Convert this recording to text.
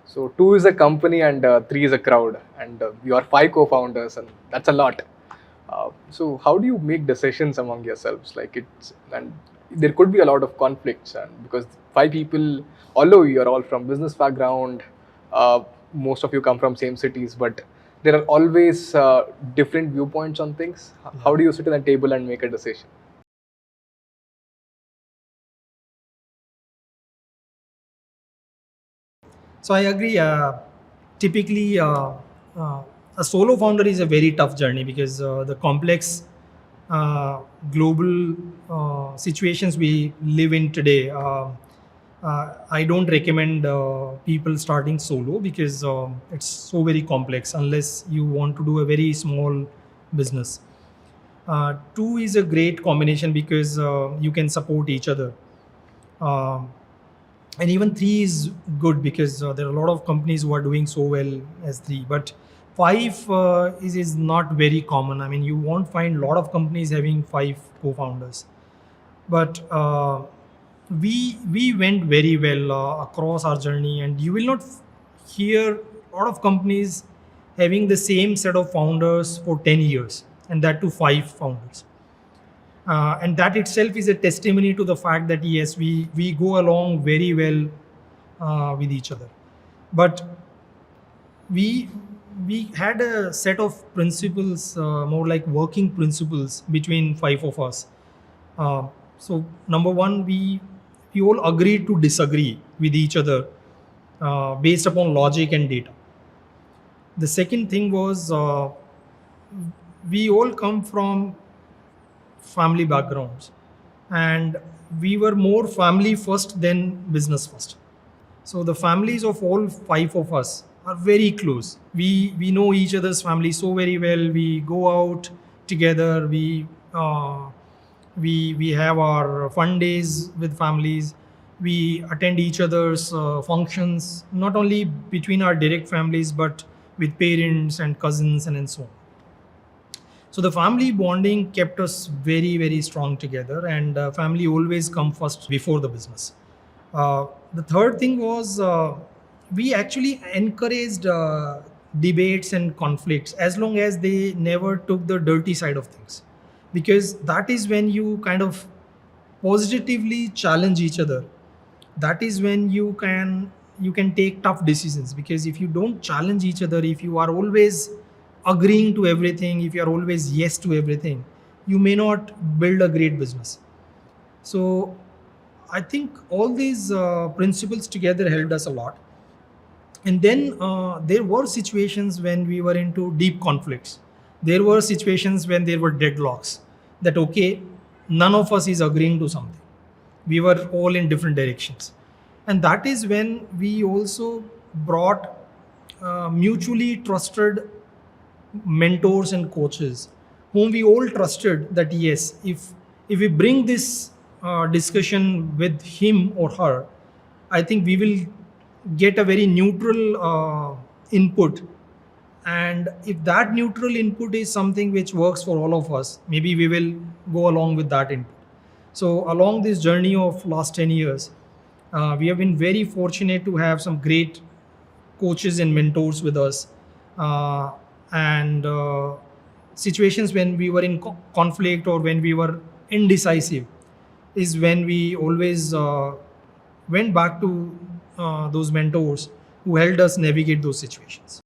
So two is a company and three is a crowd, and you are five co-founders, and that's a lot. So how do you make decisions among yourselves? Like it's and there could be a lot of conflicts, and because five people, although you are all from business background, most of you come from same cities, but there are always different viewpoints on things. How do you sit at the table and make a decision? So I agree. Typically, a solo founder is a very tough journey because the complex global situations we live in today. I don't recommend people starting solo because it's so very complex unless you want to do a very small business. Two is a great combination because you can support each other. Um and even three is good because there are a lot of companies who are doing so well as three, but five is not very common. I mean, you won't find a lot of companies having five co-founders, but we went very well across our journey, and you will not hear a lot of companies having the same set of founders for 10 years, and that to five founders. And that itself is a testimony to the fact that yes, we go along very well with each other. But we we had a set of principles, more like working principles between five of us. So number one, we all agreed to disagree with each other based upon logic and data. The second thing was we all come from family backgrounds, and we were more family first than business first. So the families of all five of us are very close. We know each other's family so very well. We go out together. We have our fun days with families. We attend each other's functions, not only between our direct families but with parents and cousins and so on. So the family bonding kept us very, very strong together, and family always come first before the business. The third thing was we actually encouraged debates and conflicts as long as they never took the dirty side of things, because that is when you kind of positively challenge each other. That is when you can take tough decisions, because if you don't challenge each other, if you are always agreeing to everything, if you are always yes to everything, you may not build a great business. So I think all these principles together helped us a lot. And then there were situations when we were into deep conflicts. There were situations when there were deadlocks, that okay, none of us is agreeing to something. We were all in different directions. And that is when we also brought mutually trusted mentors and coaches whom we all trusted, that yes, if we bring this discussion with him or her, I think we will get a very neutral input. And if that neutral input is something which works for all of us, maybe we will go along with that input. So along this journey of last 10 years, we have been very fortunate to have some great coaches and mentors with us. And situations when we were in conflict or when we were indecisive is when we always went back to those mentors who helped us navigate those situations.